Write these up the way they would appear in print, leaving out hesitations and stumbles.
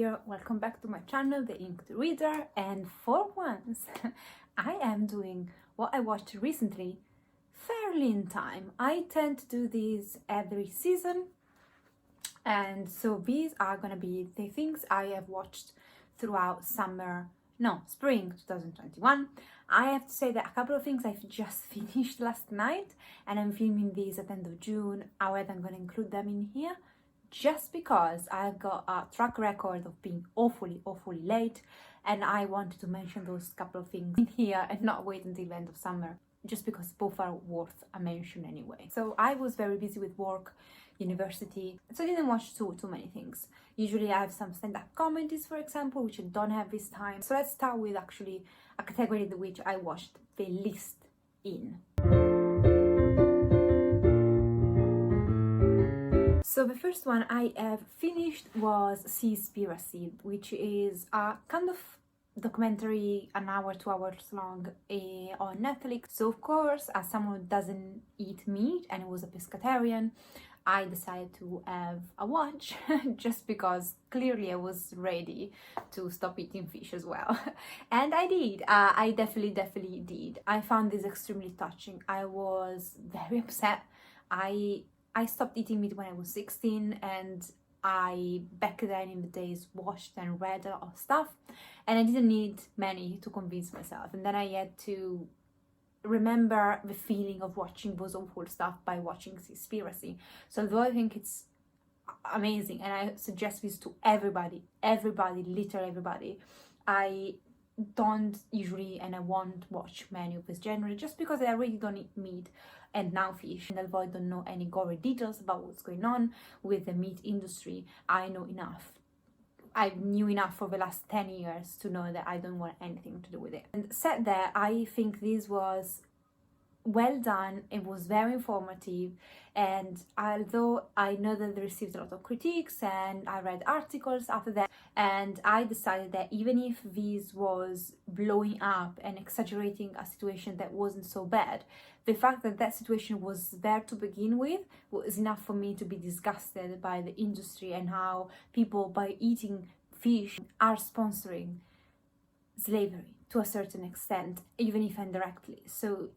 here, welcome back to my channel, The Inked Reader, and for once I am doing what I watched recently fairly in time. I tend to do these every season, and so these are gonna be the things I have watched throughout spring 2021. I have to say that a couple of things I've just finished last night, and I'm filming these at the end of June. However, I'm gonna include them in here just because I've got a track record of being awfully late, and I wanted to mention those couple of things in here and not wait until the end of summer, just because both are worth a mention anyway. So I was very busy with work, university, so I didn't watch too many things. Usually I have some stand-up comedies, for example, which I don't have this time. So let's start with actually a category in which I watched the least in. So the first one I have finished was Seaspiracy, which is a kind of documentary, an hour, 2 hours long, on Netflix. So of course, as someone who doesn't eat meat and was a pescatarian, I decided to have a watch just because clearly I was ready to stop eating fish as well. And I did. I definitely did. I found this extremely touching. I was very upset. I stopped eating meat when I was 16, and I, back then in the days, watched and read a lot of stuff, and I didn't need many to convince myself. And then I had to remember the feeling of watching those awful stuff by watching Seaspiracy. So although I think it's amazing, and I suggest this to everybody, literally everybody, I don't usually and I won't watch many of this genre just because I really don't eat meat and now fish, and although I don't know any gory details about what's going on with the meat industry, I know enough. I knew enough for the last 10 years to know that I don't want anything to do with it. And said that, I think this was well done. It was very informative, and although I know that they received a lot of critiques, and I read articles after that, and I decided that even if this was blowing up and exaggerating a situation that wasn't so bad, the fact that that situation was there to begin with was enough for me to be disgusted by the industry and how people, by eating fish, are sponsoring slavery to a certain extent, even if indirectly. So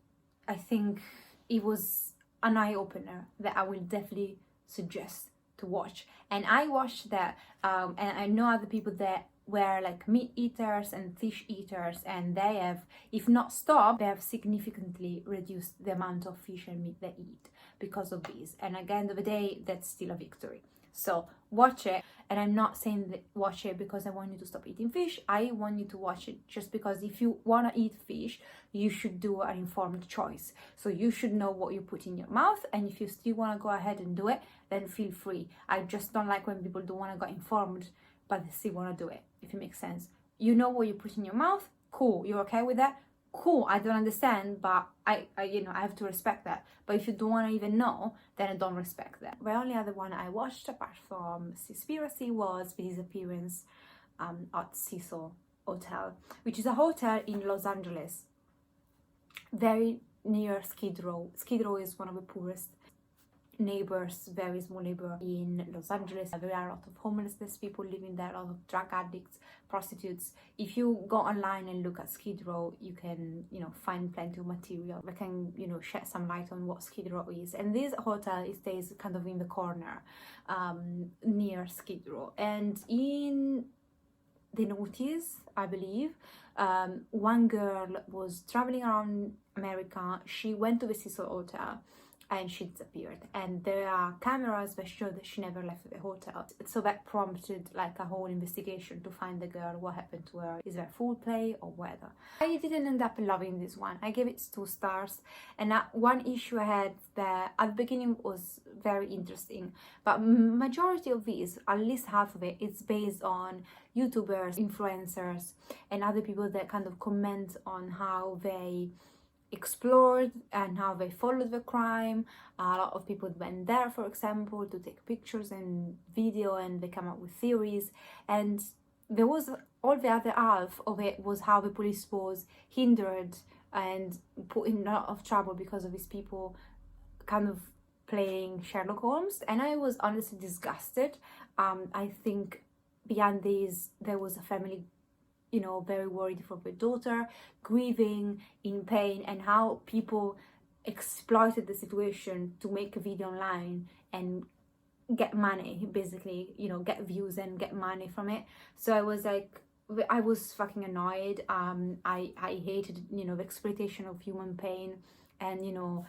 I think it was an eye-opener that I will definitely suggest to watch. And I watched that, and I know other people that were like meat eaters and fish eaters, and they have, if not stopped, they have significantly reduced the amount of fish and meat they eat because of this. And at the end of the day, that's still a victory. So watch it, and I'm not saying that watch it because I want you to stop eating fish. I want you to watch it just because if you want to eat fish, you should do an informed choice. So you should know what you put in your mouth, and if you still want to go ahead and do it, then feel free. I just don't like when people don't want to get informed but they still want to do it, if it makes sense. You know what you put in your mouth, cool. You're okay with that, cool. I don't understand, but I have to respect that. But if you don't want to even know, then I don't respect that. The only other one I watched apart from Seaspiracy was The Disappearance at Cecil Hotel, which is a hotel in Los Angeles, very near Skid Row. Skid Row is one of the poorest neighbors, very small neighbor in Los Angeles. There are a lot of homelessness people living there, a lot of drug addicts, prostitutes. If you go online and look at Skid Row, you can find plenty of material that can shed some light on what Skid Row is. And this hotel stays kind of in the corner near Skid Row. And in the notice, I believe, one girl was traveling around America. She went to the Cecil Hotel and she disappeared, and there are cameras that show that she never left the hotel. So that prompted like a whole investigation to find the girl, what happened to her, is there foul play or whether. I didn't end up loving this one. I gave it 2 stars, and one issue I had that at the beginning was very interesting, but majority of these, at least half of it, is based on YouTubers, influencers, and other people that kind of comment on how they explored and how they followed the crime. A lot of people went there, for example, to take pictures and video, and they come up with theories. And there was all the other half of it was how the police was hindered and put in a lot of trouble because of these people kind of playing Sherlock Holmes. And I was honestly disgusted. I think behind this there was a family, you know, very worried for their daughter, grieving, in pain, and how people exploited the situation to make a video online and get money, basically, you know, get views and get money from it. So I was like, I was fucking annoyed. I hated, you know, the exploitation of human pain. And, you know,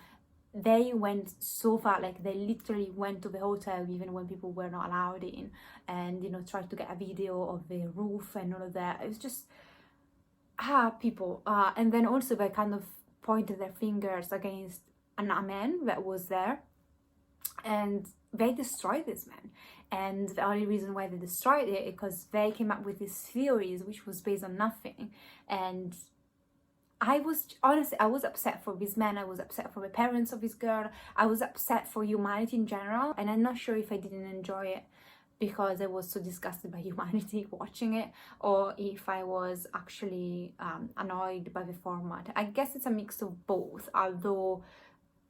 they went so far, like they literally went to the hotel even when people were not allowed in, and, you know, tried to get a video of the roof and all of that. It was just people, and then also they kind of pointed their fingers against a man that was there, and they destroyed this man. And the only reason why they destroyed it is because they came up with these theories which was based on nothing. And I was, honestly, I was upset for this man. I was upset for the parents of this girl. I was upset for humanity in general. And I'm not sure if I didn't enjoy it because I was so disgusted by humanity watching it, or if I was actually annoyed by the format. I guess it's a mix of both, although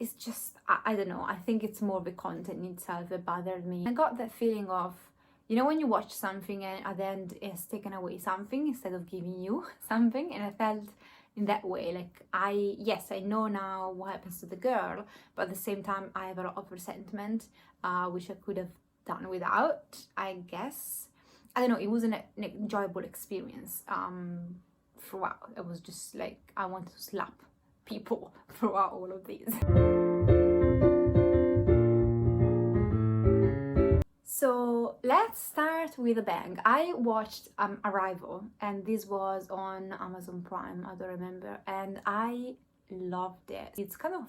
it's just, I don't know, I think it's more the content itself that bothered me. I got that feeling of, you know, when you watch something and at the end it's taken away something instead of giving you something, and I felt in that way. Like, yes, I know now what happens to the girl, but at the same time I have a lot of resentment, which I could have done without, I guess. I don't know, it was an enjoyable experience throughout. It was just like, I wanted to slap people throughout all of these. So let's start with a bang. I watched Arrival, and this was on Amazon Prime, I don't remember, and I loved it. It's kind of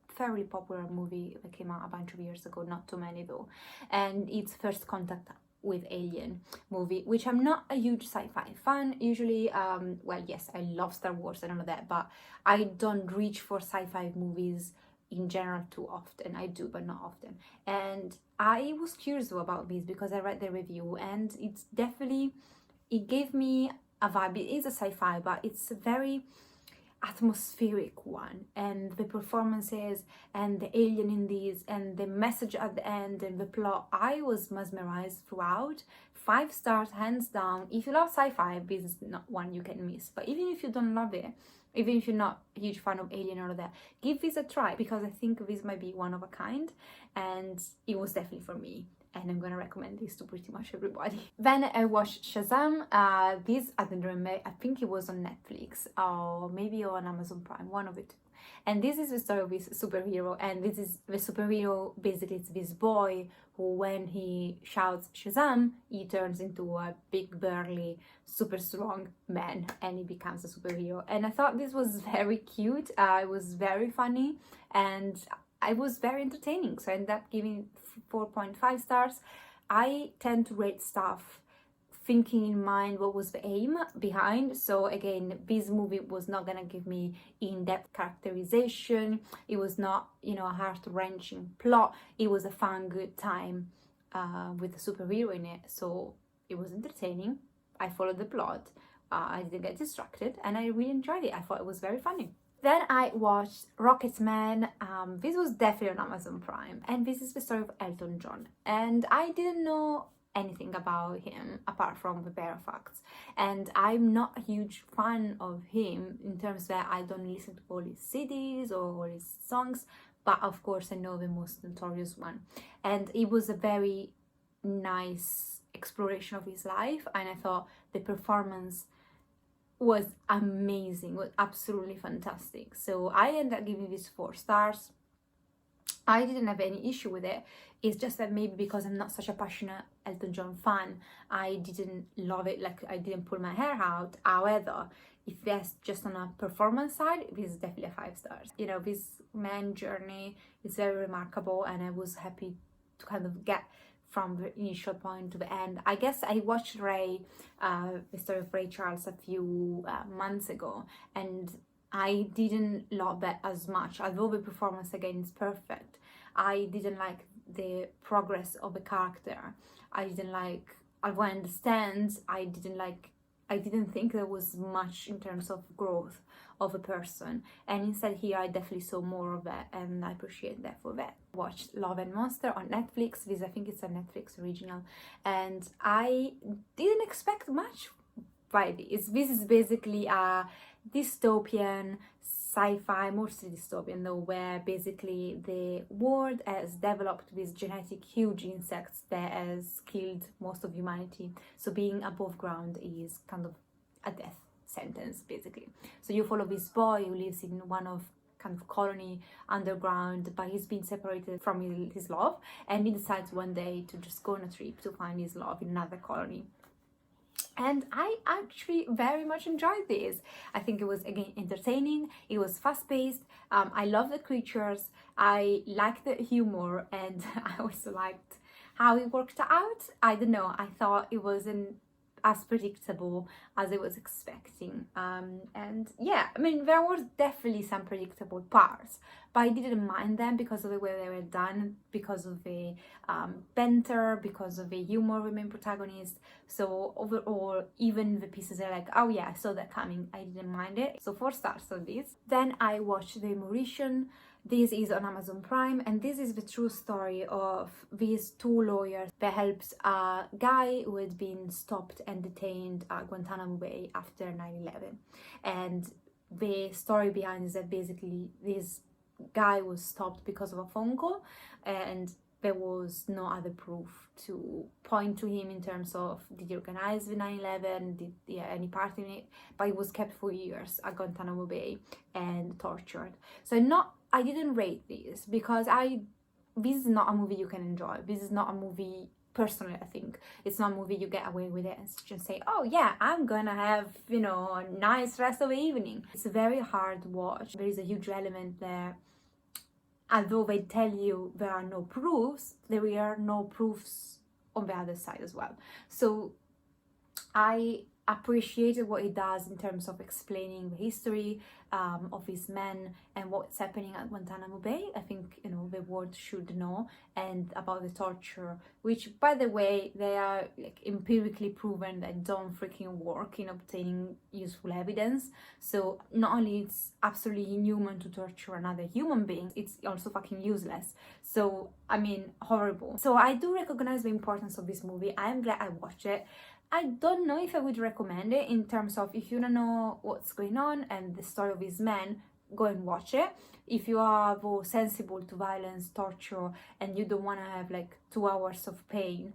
fairly popular movie that came out a bunch of years ago, not too many though, and it's First Contact with Alien movie, which I'm not a huge sci-fi fan usually. Well, yes, I love Star Wars and all of that, but I don't reach for sci-fi movies in general too often. I do, but not often. And I was curious about this because I read the review, and it's definitely, it gave me a vibe. It is a sci-fi, but it's a very atmospheric one, and the performances and the alien in these and the message at the end and the plot, I was mesmerized throughout. 5 stars hands down. If you love sci-fi, this is not one you can miss. But even if you don't love it, even if you're not a huge fan of Alien or that, give this a try, because I think this might be one of a kind, and it was definitely for me. And I'm gonna recommend this to pretty much everybody. Then I watched Shazam. This, I don't remember, I think it was on Netflix or maybe on Amazon Prime, one of it. And this is the story of this superhero, and this is the superhero, basically it's this boy who, when he shouts Shazam, he turns into a big burly super strong man, and he becomes a superhero. And I thought this was very cute. It was very funny, and I was very entertaining, so I ended up giving 4.5 stars. I tend to rate stuff thinking in mind what was the aim behind. So again, this movie was not gonna give me in-depth characterization. It was not, you know, a heart-wrenching plot. It was a fun, good time with a superhero in it. So it was entertaining. I followed the plot. I didn't get distracted, and I really enjoyed it. I thought it was very funny. Then I watched Rocketman. This was definitely on Amazon Prime, and this is the story of Elton John. And I didn't know anything about him apart from the bare facts, and I'm not a huge fan of him in terms that I don't listen to all his CDs or all his songs, but of course I know the most notorious one. And it was a very nice exploration of his life, and I thought the performance was amazing, was absolutely fantastic. So I ended up giving this 4 stars. I didn't have any issue with it. It's just that maybe because I'm not such a passionate Elton John fan, I didn't love it, like I didn't pull my hair out. However, if that's just on a performance side, this is definitely a 5 stars. You know, this man journey is very remarkable, and I was happy to kind of get from the initial point to the end. I guess I watched Ray, the story of Ray Charles, a few months ago, and I didn't love it as much. Although the performance again is perfect, I didn't like the progress of the character. I didn't like, although I understand, I I didn't think there was much in terms of growth of a person, and instead here I definitely saw more of that, and I appreciate that for that. Watched Love and Monster on Netflix. This, I think it's a Netflix original, and I didn't expect much by this. This is basically a dystopian sci-fi, mostly dystopian though, where basically the world has developed these genetic huge insects that has killed most of humanity. So being above ground is kind of a death sentence basically. So you follow this boy who lives in one of kind of colony underground, but he's been separated from his love, and he decides one day to just go on a trip to find his love in another colony. And I actually very much enjoyed this. I think it was, again, entertaining. It was fast-paced. I love the creatures. I liked the humor, and I also liked how it worked out. I don't know. I thought it wasn't as predictable as I was expecting. And yeah, I mean, there was definitely some predictable parts, but I didn't mind them because of the way they were done, because of the banter, because of the humor of the main protagonist. So overall, even the pieces are like, oh yeah, I saw that coming, I didn't mind it. So 4 stars on this. Then I watched The Mauritian. This is on Amazon Prime, and this is the true story of these 2 lawyers that helps a guy who had been stopped and detained at Guantanamo Bay after 9/11. And the story behind is that basically this guy was stopped because of a phone call, and there was no other proof to point to him in terms of did he organize the 9/11, did he have any part in it, but he was kept for years at Guantanamo Bay and tortured. So I didn't rate this because this is not a movie you can enjoy. This is not a movie, personally, I think it's not a movie you get away with it and just say, oh yeah, I'm gonna have, you know, a nice rest of the evening. It's a very hard watch. There is a huge element there. Although they tell you there are no proofs, there are no proofs on the other side as well. So I appreciated what it does in terms of explaining the history of these men and what's happening at Guantanamo Bay. I think, you know, the world should know, and about the torture, which, by the way, they are like empirically proven that don't freaking work in obtaining useful evidence. So not only it's absolutely inhuman to torture another human being, it's also fucking useless. So I mean, horrible. So I do recognize the importance of this movie. I am glad I watched it. I don't know if I would recommend it in terms of, if you don't know what's going on and the story of these men, go and watch it. If you are more sensible to violence, torture, and you don't want to have like 2 hours of pain,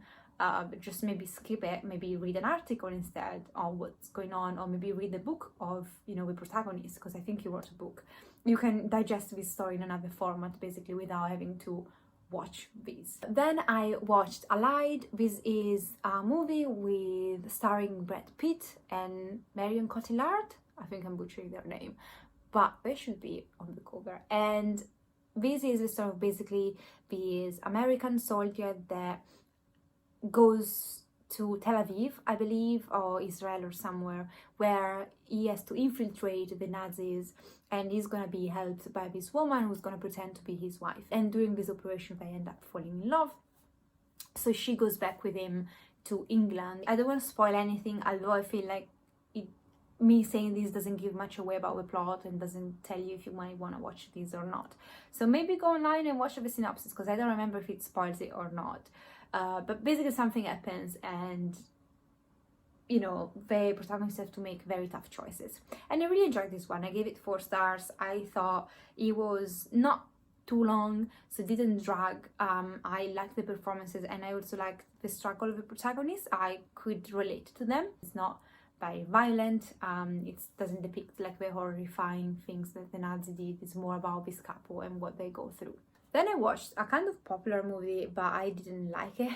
just maybe skip it. Maybe read an article instead on what's going on, or maybe read the book of, you know, the protagonist, because I think he wrote a book. You can digest this story in another format basically without having to watch these. Then I watched Allied. This is a movie with starring Brad Pitt and Marion Cotillard. I think I'm butchering their name, but they should be on the cover. And this is a sort of basically this American soldier that goes to Tel Aviv, I believe, or Israel or somewhere, where he has to infiltrate the Nazis, and he's gonna be helped by this woman who's gonna pretend to be his wife. And during this operation they end up falling in love, so she goes back with him to England. I don't want to spoil anything, although I feel like me saying this doesn't give much away about the plot and doesn't tell you if you might want to watch this or not. So maybe go online and watch the synopsis, because I don't remember if it spoils it or not. But basically something happens, and you know, the protagonists have to make very tough choices. And I really enjoyed this one. I gave it 4 stars. I thought it was not too long, so it didn't drag. I liked the performances, and I also liked the struggle of the protagonists. I could relate to them. It's not very violent. It doesn't depict like the horrifying things that the Nazi did. It's more about this couple and what they go through. Then I watched a kind of popular movie, but I didn't like it,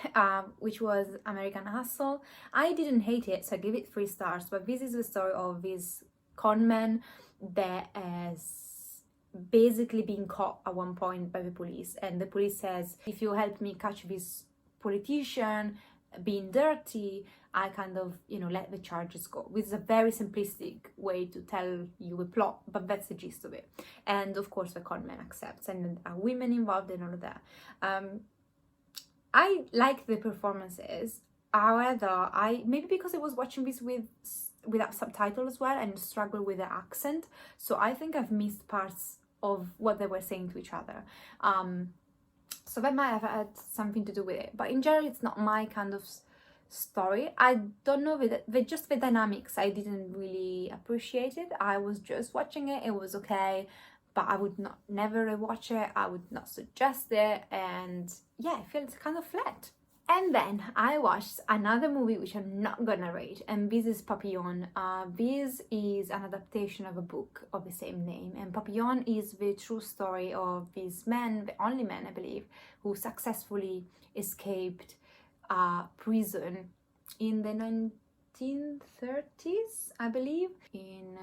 which was American Hustle. I didn't hate it, so I gave it 3 stars, but this is the story of this con man that has basically been caught at one point by the police, and the police says, if you help me catch this politician being dirty, I kind of, you know, let the charges go. Which is a very simplistic way to tell you a plot, but that's the gist of it. And of course the con man accepts, and women involved and all of that. I like the performances. However, maybe because I was watching this with without subtitles as well and struggle with the accent. So I think I've missed parts of what they were saying to each other. So that might have had something to do with it. But in general, it's not my kind of story. I don't know, just the dynamics, I didn't really appreciate it. I was just watching it, it was okay, but I would never rewatch it. I would not suggest it, and yeah, I felt kind of flat. And then I watched another movie which I'm not gonna rate, and this is Papillon. This is an adaptation of a book of the same name, and Papillon is the true story of this man, the only man I believe, who successfully escaped prison in the 1930s, I believe, in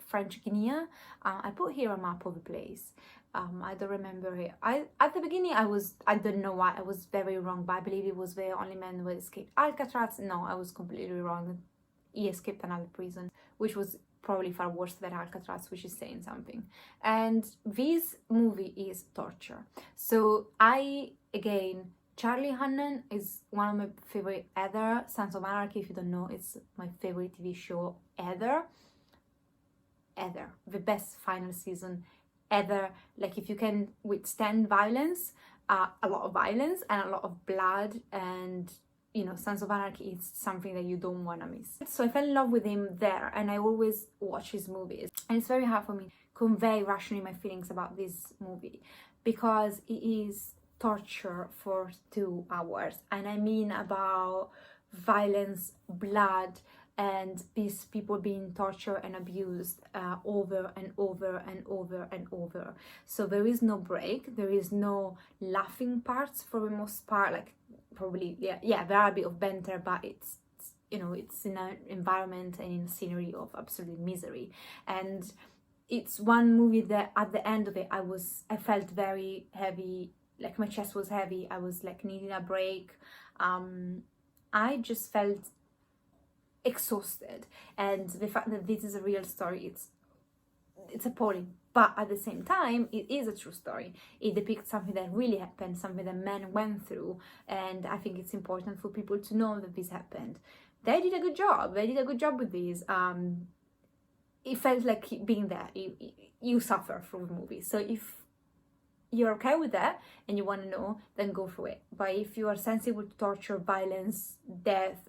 French Guinea. I put here a map of the place. I don't remember it. At the beginning I don't know why I was very wrong, but I believe it was the only man who escaped Alcatraz. No, I was completely wrong. He escaped another prison, which was probably far worse than Alcatraz, which is saying something. And this movie is torture. So Charlie Hunnam is one of my favorite ever. Sons of Anarchy, if you don't know, it's my favorite TV show ever. The best final season ever. Like, if you can withstand violence, a lot of violence and a lot of blood, and you know, Sons of Anarchy is something that you don't want to miss. So I fell in love with him there, and I always watch his movies, and it's very hard for me to convey rationally my feelings about this movie because it is torture for 2 hours, and I mean about violence, blood, and these people being tortured and abused over and over and over and over. So there is no break, there is no laughing parts for the most part. Like, probably, yeah, there are a bit of banter, but it's you know, it's in an environment and in a scenery of absolute misery. And it's one movie that at the end of it I felt very heavy, like my chest was heavy, I was like needing a break. I just felt exhausted, and the fact that this is a real story, it's appalling. But at the same time, it is a true story. It depicts something that really happened, something that men went through, and I think it's important for people to know that this happened. They did a good job with this. It felt like being there. You suffer from the movie, so if you're okay with that and you want to know, then go for it. But if you are sensitive to torture, violence, death,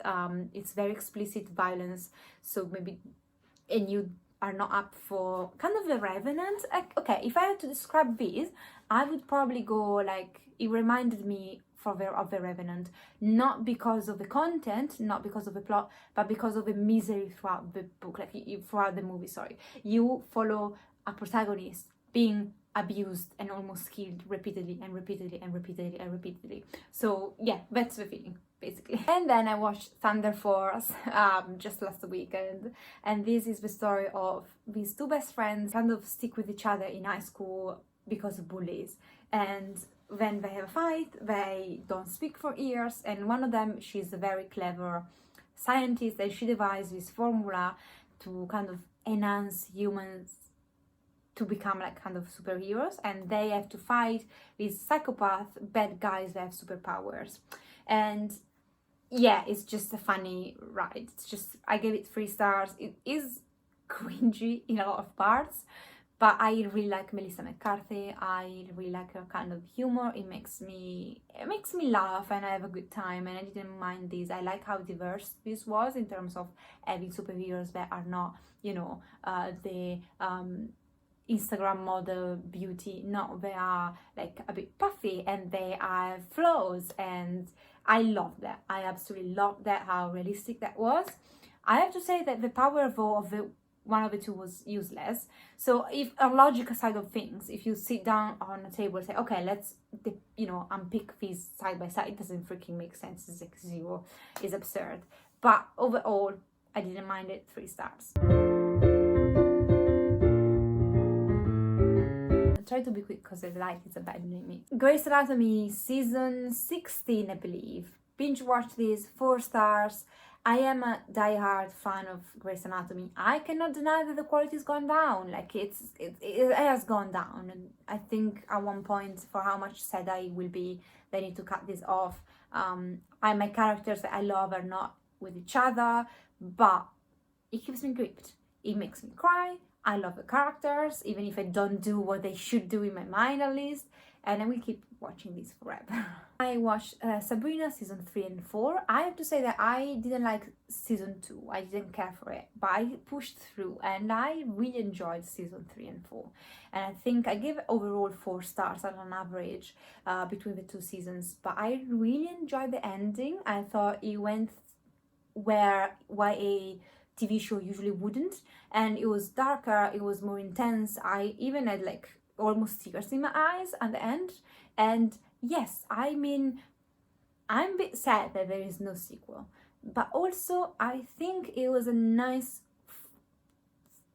it's very explicit violence, so maybe, and you are not up for kind of The Revenant. Okay, if I had to describe this, I would probably go like, it reminded me of The Revenant, not because of the content, not because of the plot, but because of the misery throughout the book, like throughout the movie, sorry. You follow a protagonist being abused and almost killed repeatedly and repeatedly and repeatedly and repeatedly. So yeah, that's the feeling basically. And then I watched Thunder Force just last weekend, and this is the story of these 2 best friends kind of stick with each other in high school because of bullies, and then they have a fight, they don't speak for years, and one of them, she's a very clever scientist, and she devised this formula to kind of enhance humans to become like kind of superheroes, and they have to fight these psychopath bad guys that have superpowers. And yeah, it's just a funny ride. It's just, I gave it 3 stars. It is cringy in a lot of parts, but I really like Melissa McCarthy. I really like her kind of humor. It makes me laugh, and I have a good time, and I didn't mind this. I like how diverse this was in terms of having superheroes that are not, you know, the Instagram model beauty. No, they are like a bit puffy, and they have flaws, and I love that. I absolutely love that, how realistic that was. I have to say that the power of one of the 2 was useless. So if a logical side of things, if you sit down on a table and say, okay, let's unpick these side by side, it doesn't freaking make sense. It's like 0, is absurd. But overall, I didn't mind it. 3 stars. Try to be quick because the light is abandoning me. Grey's Anatomy season 16, I believe. Binge watched this, 4 stars. I am a die-hard fan of Grey's Anatomy. I cannot deny that the quality's gone down. Like, it has gone down. And I think at one point, for how much sad I will be, they need to cut this off. My characters that I love are not with each other, but it keeps me gripped. It makes me cry. I love the characters, even if I don't do what they should do in my mind at least. And I will keep watching this forever. I watched Sabrina season 3 and 4. I have to say that I didn't like season 2. I didn't care for it, but I pushed through and I really enjoyed season 3 and 4. And I think I gave it overall 4 stars on an average between the 2 seasons. But I really enjoyed the ending. I thought it went where YA TV show usually wouldn't, and it was darker, it was more intense. I even had like almost tears in my eyes at the end. And yes, I mean, I'm a bit sad that there is no sequel, but also I think it was a nice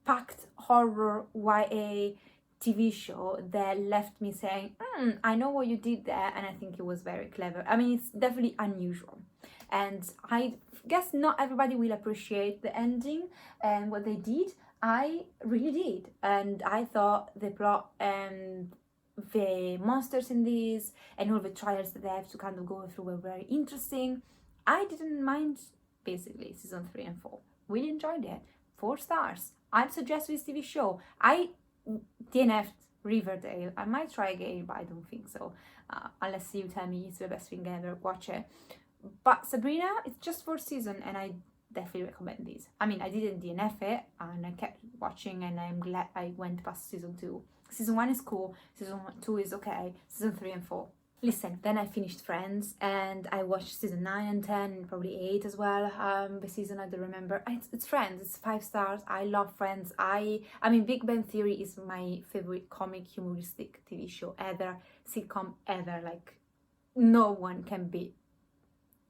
packed horror YA TV show that left me saying, I know what you did there, and I think it was very clever. I mean, it's definitely unusual, and I guess not everybody will appreciate the ending and what they did. I really did, and I thought the plot and the monsters in this and all the trials that they have to kind of go through were very interesting. I didn't mind basically season 3 and 4. Really enjoyed it. 4 stars. I'd suggest this TV show. I DNF'd Riverdale. I might try again, but I don't think so. Unless you tell me it's the best thing ever, watch it. But Sabrina, it's just 4 seasons, and I definitely recommend this. I mean, I didn't DNF it, and I kept watching, and I'm glad I went past season 2. Season 1 is cool, season 2 is okay, season 3 and 4. Listen, then I finished Friends, and I watched season 9 and 10, and probably 8 as well. The season I don't remember. It's Friends, it's 5 stars. I love Friends. I mean, Big Bang Theory is my favorite comic humoristic TV show ever, sitcom ever. Like, no one can beat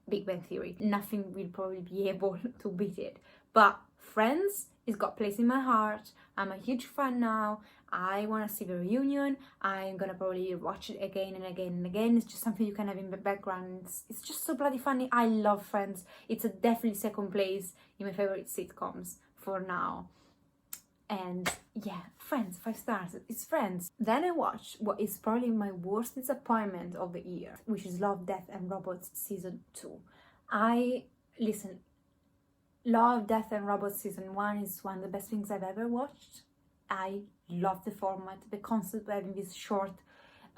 Big Bang Theory. Nothing will probably be able to beat it. But Friends, it's got place in my heart. I'm a huge fan now. I want to see the reunion. I'm gonna probably watch it again and again and again. It's just something you can have in the background. It's just so bloody funny. I love Friends. It's a definitely second place in my favorite sitcoms for now. And yeah, Friends, 5 stars. It's Friends. Then I watched what is probably my worst disappointment of the year, which is Love, Death and Robots season 2. Love, Death and Robots season 1 is one of the best things I've ever watched. I love the format, the concept of having these short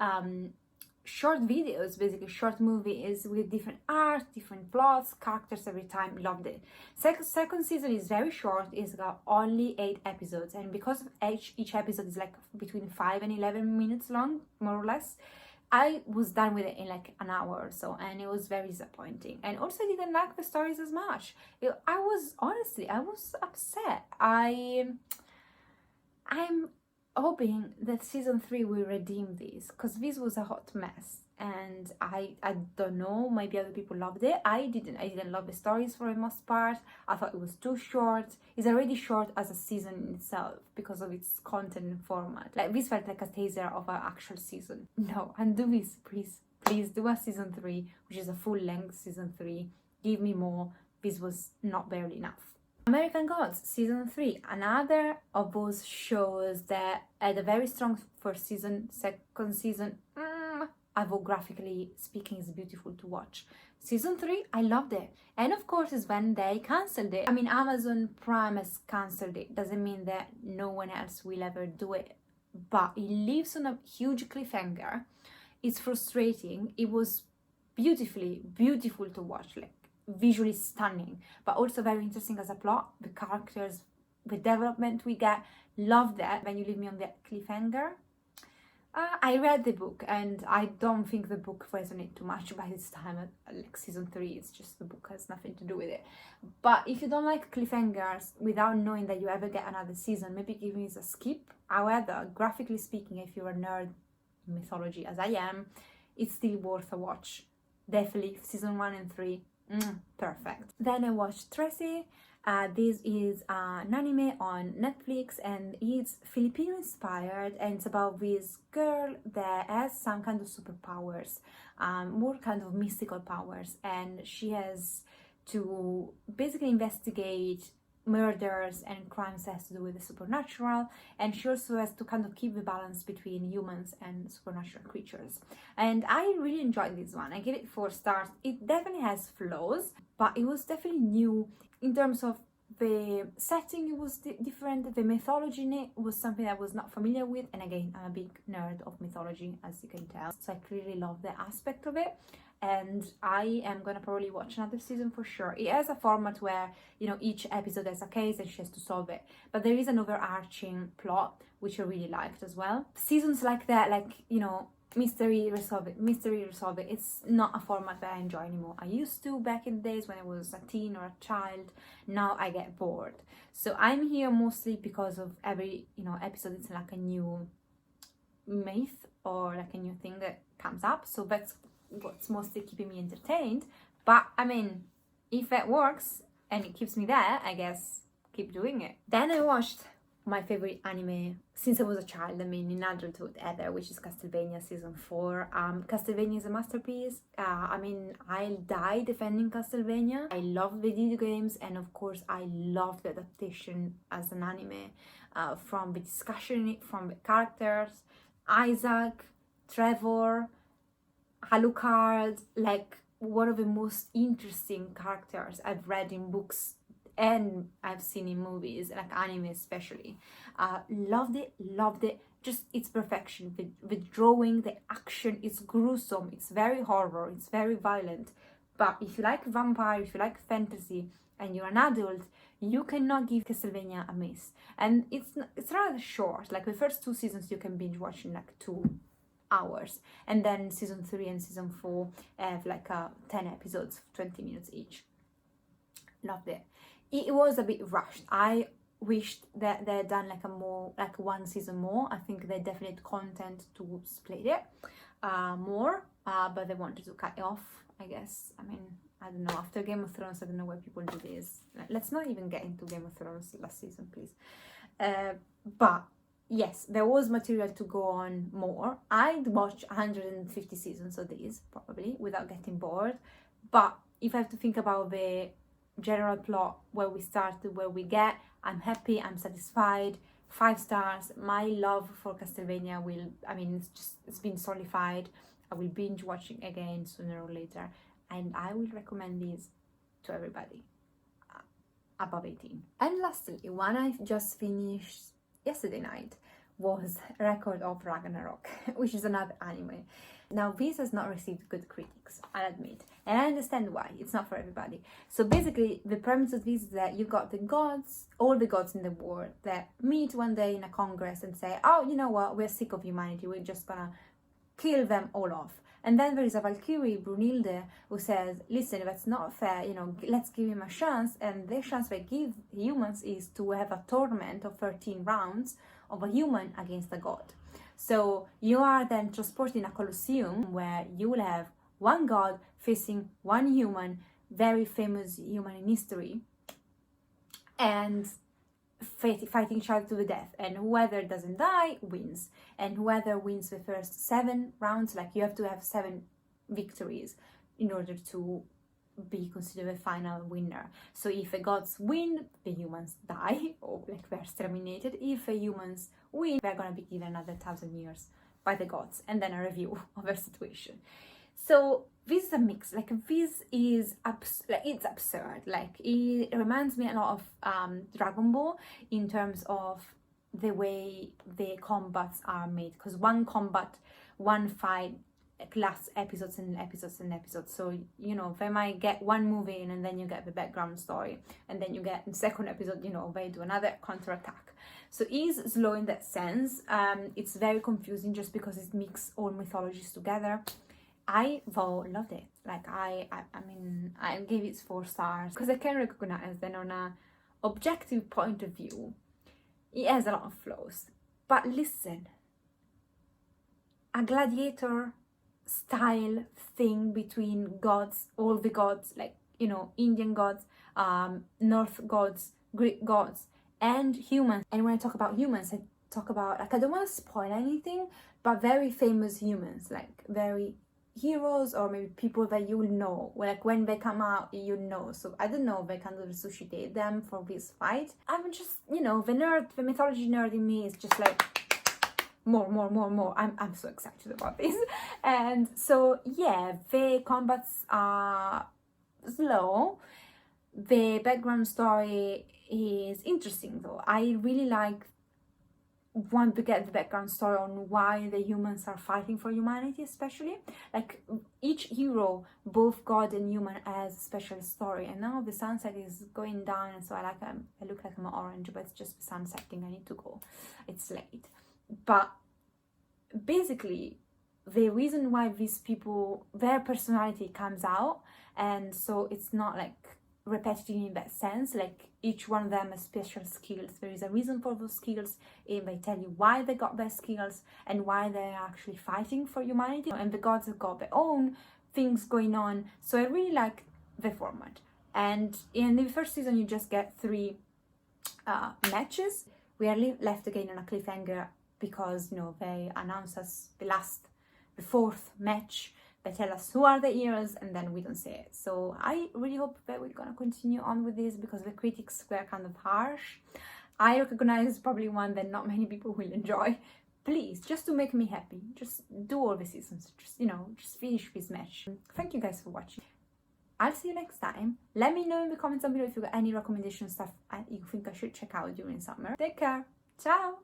videos, basically short movies with different art, different plots, characters every time. Loved it. Second season is very short. It's got only 8 episodes, and because each episode is like between 5 and 11 minutes long, more or less, I was done with it in like an hour or so, and it was very disappointing. And also, I didn't like the stories as much. I was upset. I'm hoping that season 3 will redeem this, because this was a hot mess, and I don't know, maybe other people loved it. I didn't love the stories for the most part. I thought it was too short. It's already short as a season in itself because of its content and format. Like, this felt like a taster of an actual season. No, and do this, please do a season 3, which is a full-length season 3. Give me more. This was not barely enough. American Gods season 3, another of those shows that had a very strong first season. Second season, although graphically speaking, is beautiful to watch. Season 3, I loved it, and of course is when they cancelled it. I mean, Amazon Prime has cancelled it. Doesn't mean that no one else will ever do it, but it leaves on a huge cliffhanger. It's frustrating. It was beautiful to watch, like visually stunning, but also very interesting as a plot. The characters, the development we get, love that. When you leave me on the cliffhanger. I read the book, and I don't think the book resonated too much by this time. Like season 3, it's just the book has nothing to do with it. But if you don't like cliffhangers without knowing that you ever get another season, maybe give me a skip. However, graphically speaking, if you're a nerd in mythology as I am, it's still worth a watch. Definitely season 1 and 3. Perfect. Then I watched Tracy. This is an anime on Netflix, and it's Filipino inspired, and it's about this girl that has some kind of superpowers, more kind of mystical powers, and she has to basically investigate murders and crimes that has to do with the supernatural, and she also has to kind of keep the balance between humans and supernatural creatures. And I really enjoyed this one. I give it 4 stars. It definitely has flaws, but it was definitely new in terms of the setting was different, the mythology in it was something I was not familiar with, and again, I'm a big nerd of mythology, as you can tell, so I really love the aspect of it, and I am gonna probably watch another season for sure. It has a format where, you know, each episode has a case and she has to solve it, but there is an overarching plot which I really liked as well. Seasons like that, like, you know, mystery resolve it, it's not a format that I enjoy anymore. I used to back in the days when I was a teen or a child. Now I get bored, so I'm here mostly because of every, you know, episode it's like a new myth or like a new thing that comes up, so that's what's mostly keeping me entertained. But I mean, if it works and it keeps me there, I guess keep doing it. Then I watched my favorite anime since I was a child, I mean in adulthood ever, which is Castlevania season 4. Castlevania is a masterpiece. I mean, I'll die defending Castlevania. I love the video games, and of course I love the adaptation as an anime, from the discussion, from the characters, Isaac, Trevor, Alucard, like one of the most interesting characters I've read in books and I've seen in movies, like anime especially. Loved it. Just it's perfection. The drawing, the action, it's gruesome, it's very horror, it's very violent. But if you like vampire, if you like fantasy, and you're an adult, you cannot give Castlevania a miss. And it's rather short. Like the first 2 seasons you can binge watch in like 2 hours, and then season 3 and season 4 have like 10 episodes, 20 minutes each. Loved it. It was a bit rushed. I wished that they had done like 1 season more. I think they definitely had content to split it more, but they wanted to cut it off, I guess. I mean, I don't know, after Game of Thrones, I don't know why people do this. Let's not even get into Game of Thrones last season, please. But yes, there was material to go on more. I'd watch 150 seasons of these, probably, without getting bored. But if I have to think about the general plot, where we start to where we get, I'm happy, I'm satisfied, 5 stars. My love for Castlevania it's been solidified. I will binge watching again sooner or later, and I will recommend these to everybody above 18. And lastly, one I just finished yesterday night was Record of Ragnarok, which is another anime. Now, this has not received good critics, I admit, and I understand why. It's not for everybody. So basically, the premise of this is that you've got the gods, all the gods in the world, that meet one day in a congress and say, oh, you know what, we're sick of humanity, we're just gonna kill them all off. And then there is a Valkyrie, Brunhilde, who says, listen, that's not fair, you know, let's give him a chance. And the chance they give humans is to have a tournament of 13 rounds of a human against a god. So you are then transported in a colosseum where you will have one god facing one human, very famous human in history, and fighting each other to the death. And whoever doesn't die wins. And whoever wins the first 7 rounds, like you have to have 7 victories in order to be considered a final winner. So if the gods win, the humans die, or like they're exterminated. If the humans win, they're gonna be given another 1,000 years by the gods, and then a review of their situation. So this is a mix. Like this is it's absurd. Like it reminds me a lot of Dragon Ball in terms of the way the combats are made. Because one combat, one fight lasts episodes and episodes and episodes. So, you know, they might get one move in and then you get the background story. And then you get in the second episode, you know, they do another counterattack. So it is slow in that sense. It's very confusing just because it mixes all mythologies together. I loved it. Like I mean, I gave it 4 stars because I can recognize that on a objective point of view, it has a lot of flaws. But listen, a gladiator style thing between gods, all the gods, like, you know, Indian gods, North gods, Greek gods, and humans. And when I talk about humans, I talk about, like, I don't want to spoil anything, but very famous humans, like very heroes, or maybe people that you know, like when they come out, you know. So I don't know if I can resuscitate them for this fight. I'm just, you know, the mythology nerd in me is just like more. I'm so excited about this. And so yeah, the combats are slow, The background story is interesting though. I really want to get the background story on why the humans are fighting for humanity, especially like each hero, both god and human, has a special story. And now the sunset is going down, and so I look like I'm orange, but it's just the sun setting. I need to go, it's late. But basically the reason why these people, their personality comes out, and so it's not like repetitive in that sense, like each one of them has special skills. There is a reason for those skills, and they tell you why they got their skills and why they're actually fighting for humanity, and the gods have got their own things going on. So I really like the format. And in the first season you just get 3 matches. We are left again on a cliffhanger because, you know, they announce us the 4th match. They tell us who are the heroes, and then we don't say it. So I really hope that we're gonna continue on with this, because the critics were kind of harsh. I recognize probably one that not many people will enjoy. Please, just to make me happy, just do all the seasons. Just, you know, just finish this match. Thank you guys for watching. I'll see you next time. Let me know in the comments down below if you got any recommendation stuff you think I should check out during summer. Take care. Ciao!